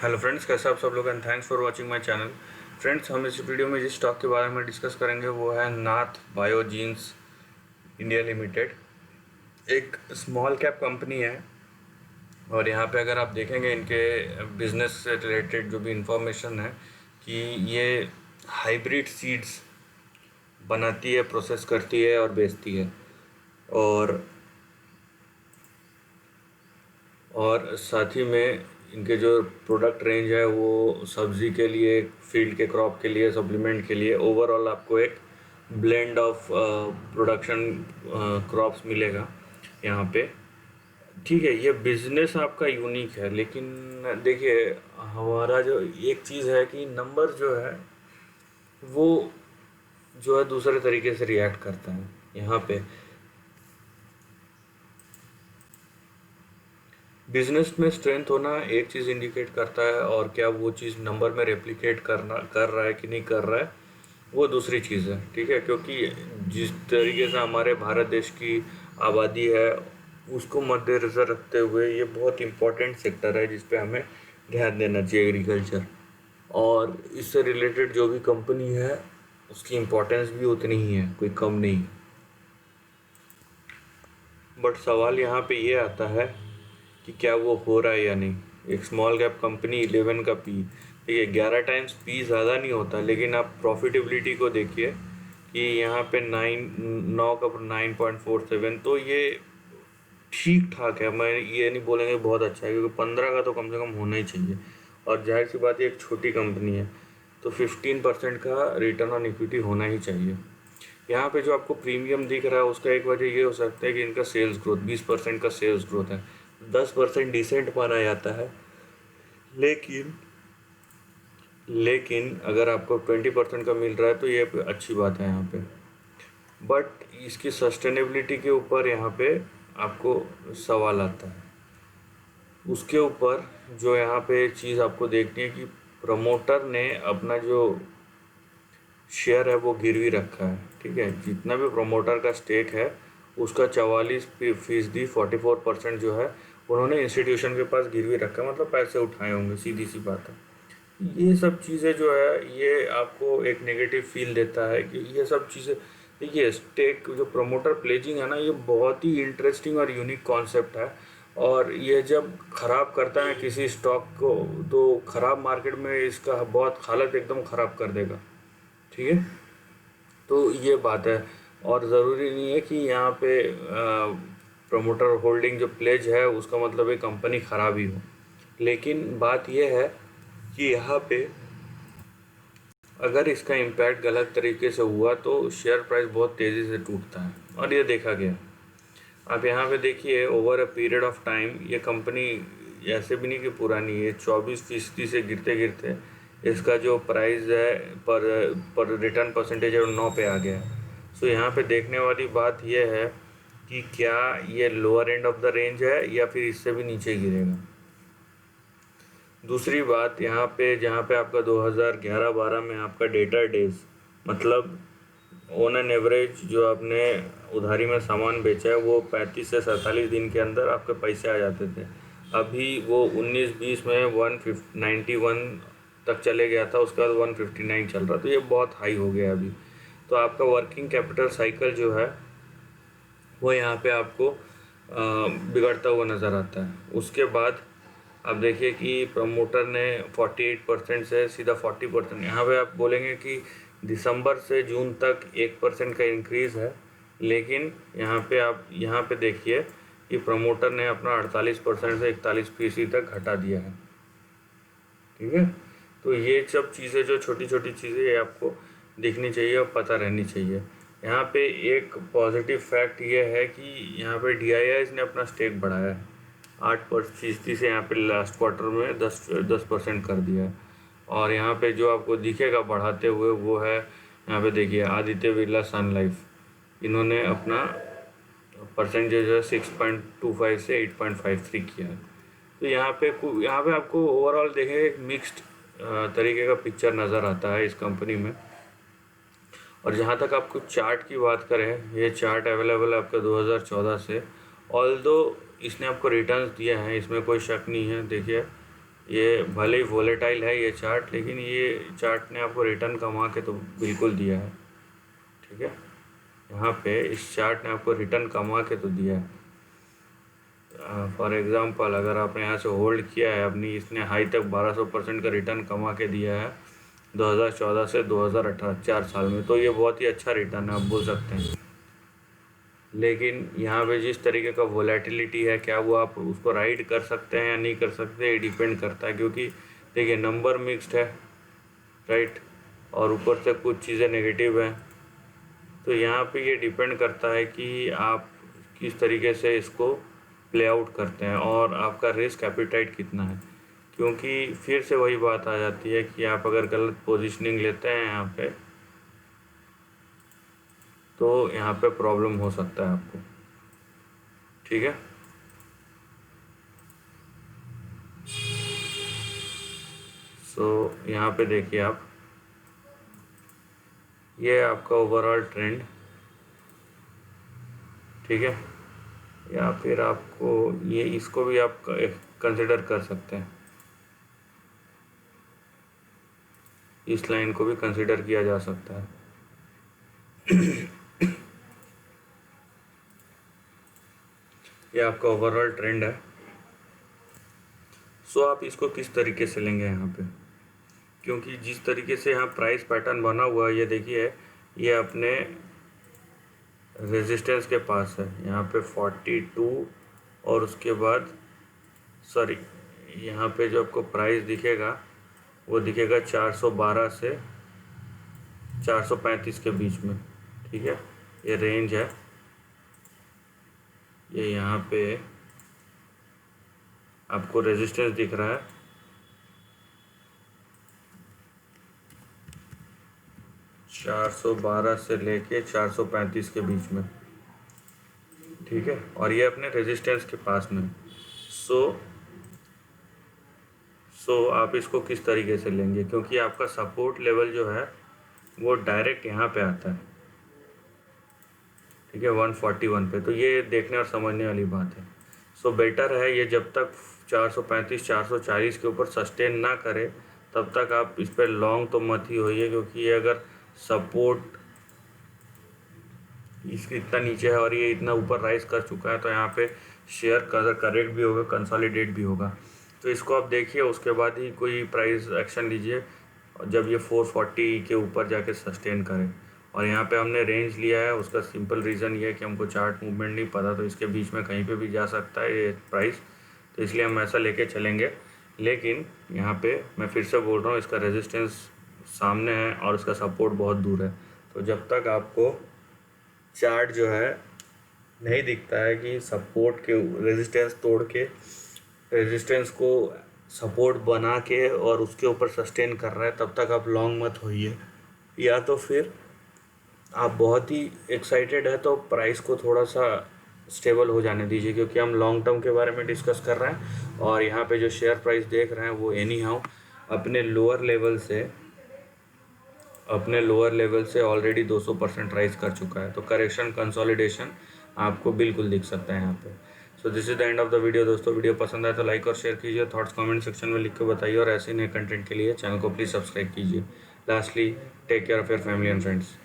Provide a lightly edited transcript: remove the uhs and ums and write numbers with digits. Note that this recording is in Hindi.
हेलो फ्रेंड्स, कैसे आप सब लोग and thanks for watching my channel. Friends, हम इस वीडियो में जिस स्टॉक के बारे में डिस्कस करेंगे वो है नाथ बायोजीन्स इंडिया लिमिटेड। एक स्मॉल कैप कंपनी है और यहाँ पे अगर आप देखेंगे इनके बिजनेस से रिलेटेड जो भी इंफॉर्मेशन है कि ये हाइब्रिड सीड्स बनाती है, प्रोसेस करती है और बेचती है। और साथ ही में इनके जो प्रोडक्ट रेंज है वो सब्ज़ी के लिए, फील्ड के क्रॉप के लिए, सप्लीमेंट के लिए, ओवरऑल आपको एक ब्लेंड ऑफ प्रोडक्शन क्रॉप्स मिलेगा यहाँ पे। ठीक है, ये बिज़नेस आपका यूनिक है, लेकिन देखिए हमारा जो एक चीज़ है कि नंबर जो है वो जो है दूसरे तरीके से रिएक्ट करता है। यहाँ पे बिजनेस में स्ट्रेंथ होना एक चीज़ इंडिकेट करता है और क्या वो चीज़ नंबर में रेप्लिकेट कर रहा है कि नहीं कर रहा है वो दूसरी चीज़ है। ठीक है, क्योंकि जिस तरीके से हमारे भारत देश की आबादी है उसको मद्देनज़र रखते हुए ये बहुत इम्पोर्टेंट सेक्टर है जिस पे हमें ध्यान देना चाहिए, एग्रीकल्चर। और इससे रिलेटेड जो भी कंपनी है उसकी इम्पोर्टेंस भी उतनी ही है, कोई कम नहीं। बट सवाल यहाँ पे ये आता है कि क्या वो हो रहा है या नहीं। एक स्मॉल कैप कंपनी 11 का पी, ठीक है, 11 टाइम्स पी ज़्यादा नहीं होता, लेकिन आप प्रॉफिटेबिलिटी को देखिए कि यहाँ पे 9 का 9.47, तो ये ठीक ठाक है। मैं ये नहीं बोलेंगे बहुत अच्छा है, क्योंकि 15 का तो कम से कम होना ही चाहिए। और जाहिर सी बात है एक छोटी कंपनी है तो 15% का रिटर्न ऑन इक्विटी होना ही चाहिए। यहाँ पे जो आपको प्रीमियम दिख रहा है उसका एक वजह ये हो सकता है कि इनका सेल्स ग्रोथ 20% का सेल्स ग्रोथ है। 10% डिसेंट माना जाता है, लेकिन अगर आपको 20% का मिल रहा है तो ये अच्छी बात है यहाँ पे। बट इसकी सस्टेनेबिलिटी के ऊपर यहाँ पे आपको सवाल आता है। उसके ऊपर जो यहाँ पे चीज़ आपको देखनी है कि प्रमोटर ने अपना जो शेयर है वो गिरवी रखा है। ठीक है, जितना भी प्रमोटर का स्टेक है उसका 44%, 44% जो है उन्होंने इंस्टीट्यूशन के पास गिरवी रखा है, मतलब पैसे उठाए होंगे, सीधी सी बात है। ये सब चीज़ें जो है ये आपको एक नेगेटिव फील देता है कि ये सब चीज़ें। देखिए, स्टेक जो प्रमोटर प्लेजिंग है ना, ये बहुत ही इंटरेस्टिंग और यूनिक कॉन्सेप्ट है। और ये जब ख़राब करता है किसी स्टॉक को तो ख़राब मार्केट में इसका बहुत हालत एकदम ख़राब कर देगा। ठीक है, तो ये बात है। और ज़रूरी नहीं है कि यहाँ पे प्रमोटर होल्डिंग जो प्लेज है उसका मतलब ये कंपनी ख़राब ही हो, लेकिन बात यह है कि यहाँ पे अगर इसका इम्पैक्ट गलत तरीके से हुआ तो शेयर प्राइस बहुत तेज़ी से टूटता है, और ये देखा गया। आप यहाँ पे देखिए over a period of time ये कंपनी ऐसे भी नहीं कि पुरानी है, 24% से गिरते गिरते इसका जो प्राइस है पर रिटर्न परसेंटेज है 9 पे आ गया है। सो यहाँ पे देखने वाली बात यह है कि क्या ये lower end of the range है या फिर इससे भी नीचे गिरेगा। दूसरी बात यहाँ पे, जहाँ पे आपका 2011-12 में आपका डेटर डेज, मतलब ऑन एन एवरेज जो आपने उधारी में सामान बेचा है वो 35 से 47 दिन के अंदर आपके पैसे आ जाते थे। अभी वो 19-20 में 191 तक चले गया था, उसके बाद 159 चल रहा, तो ये बहुत हाई हो गया अभी। तो आपका वर्किंग कैपिटल साइकिल जो है वो यहाँ पे आपको बिगड़ता हुआ नज़र आता है। उसके बाद आप देखिए कि प्रमोटर ने 48% से सीधा 40%, यहाँ पे आप बोलेंगे कि दिसंबर से जून तक 1% का इंक्रीज़ है, लेकिन यहाँ पे देखिए कि प्रमोटर ने अपना 48% से 41% तक घटा दिया है। ठीक है, तो ये सब चीज़ें जो छोटी छोटी चीज़ें ये आपको दिखनी चाहिए और पता रहनी चाहिए। यहाँ पे एक पॉजिटिव फैक्ट ये है कि यहाँ पे DIIs ने अपना स्टेक बढ़ाया है 8% से, यहाँ पे लास्ट क्वार्टर में 10% कर दिया है। और यहाँ पे जो आपको दिखेगा बढ़ाते हुए वो है, यहाँ पे देखिए आदित्य बिरला सन लाइफ, इन्होंने अपना परसेंटेज जो है 6.25 से 8.53 किया है। तो यहाँ पे आपको ओवरऑल देखेंगे एक मिक्स्ड तरीके का पिक्चर नज़र आता है इस कंपनी में। और जहाँ तक आपको चार्ट की बात करें, ये चार्ट अवेलेबल है आपका 2014 से। ऑल्दो इसने आपको रिटर्न्स दिए हैं, इसमें कोई शक नहीं है। देखिए ये भले ही वोलेटाइल है ये चार्ट, लेकिन ये चार्ट ने आपको रिटर्न कमा के तो बिल्कुल दिया है। ठीक है, यहाँ पे इस चार्ट ने आपको रिटर्न कमा के तो दिया है। फॉर एग्ज़ाम्पल अगर आपने यहाँ से होल्ड किया है अपनी, इसने हाई तक 1200% का रिटर्न कमा के दिया है 2014 से 2018 4 साल में, तो ये बहुत ही अच्छा रिटर्न है आप बोल सकते हैं। लेकिन यहाँ पे जिस तरीके का वोलेटिलिटी है, क्या वो आप उसको राइड कर सकते हैं या नहीं कर सकते, ये डिपेंड करता है। क्योंकि देखिए नंबर मिक्स्ड है, राइट, और ऊपर से कुछ चीज़ें नेगेटिव हैं। तो यहाँ पे ये डिपेंड करता है कि आप किस तरीके से इसको प्ले आउट करते हैं और आपका रिस्क एपिटाइट कितना है। क्योंकि फिर से वही बात आ जाती है कि आप अगर गलत पोजीशनिंग लेते हैं यहाँ पे, तो यहाँ पे प्रॉब्लम हो सकता है आपको। ठीक है, सो यहाँ पे देखिए आप, ये है आपका ओवरऑल ट्रेंड। ठीक है, या फिर आपको ये इसको भी आप कंसिडर कर सकते हैं, इस लाइन को भी कंसिडर किया जा सकता है। ये आपका ओवरऑल ट्रेंड है। सो आप इसको किस तरीके से लेंगे यहाँ पे, क्योंकि जिस तरीके से यहाँ प्राइस पैटर्न बना हुआ है, ये देखिए ये अपने रेजिस्टेंस के पास है यहाँ पे 42, और उसके बाद सॉरी यहाँ पे जो आपको प्राइस दिखेगा वो दिखेगा 412 से 435 के बीच में। ठीक है, ये रेंज है, ये यहाँ पे आपको रेजिस्टेंस दिख रहा है 412 से लेके 435 के बीच में। ठीक है, और ये अपने रेजिस्टेंस के पास में। सो आप इसको किस तरीके से लेंगे, क्योंकि आपका सपोर्ट लेवल जो है वो डायरेक्ट यहाँ पे आता है। ठीक है, 141 पे, तो ये देखने और समझने वाली बात है। सो बेटर है ये जब तक 435 440 के ऊपर सस्टेन ना करे तब तक आप इस पर लॉन्ग तो मत ही होइए, क्योंकि ये अगर सपोर्ट इसके इतना नीचे है और ये इतना ऊपर राइज कर चुका है, तो यहाँ पे शेयर करेक्ट भी होगा, कंसोलिडेट भी होगा। तो इसको आप देखिए, उसके बाद ही कोई प्राइस एक्शन लीजिए जब ये 440 के ऊपर जाके सस्टेन करे। और यहाँ पे हमने रेंज लिया है, उसका सिंपल रीज़न ये है कि हमको चार्ट मूवमेंट नहीं पता, तो इसके बीच में कहीं पे भी जा सकता है ये प्राइस, तो इसलिए हम ऐसा लेके चलेंगे। लेकिन यहाँ पे मैं फिर से बोल रहा हूँ, इसका रेजिस्टेंस सामने है और इसका सपोर्ट बहुत दूर है। तो जब तक आपको चार्ट जो है नहीं दिखता है कि सपोर्ट के रेजिस्टेंस तोड़ के रेजिस्टेंस को सपोर्ट बना के और उसके ऊपर सस्टेन कर रहा है, तब तक आप लॉन्ग मत होइए। या तो फिर आप बहुत ही एक्साइटेड है तो प्राइस को थोड़ा सा स्टेबल हो जाने दीजिए, क्योंकि हम लॉन्ग टर्म के बारे में डिस्कस कर रहे हैं। और यहाँ पे जो शेयर प्राइस देख रहे हैं वो एनी हाउ अपने लोअर लेवल से ऑलरेडी 200% राइज कर चुका है। तो करेक्शन कंसोलिडेशन आपको बिल्कुल दिख सकता है यहाँ पे। So this is the end of the video दोस्तों। वीडियो पसंद आए तो लाइक और शेयर कीजिए, थॉट्स कमेंट सेक्शन में लिख के बताइए, और ऐसे नए कंटेंट के लिए चैनल को प्लीज़ सब्सक्राइब कीजिए। Lastly, take care of your family and friends.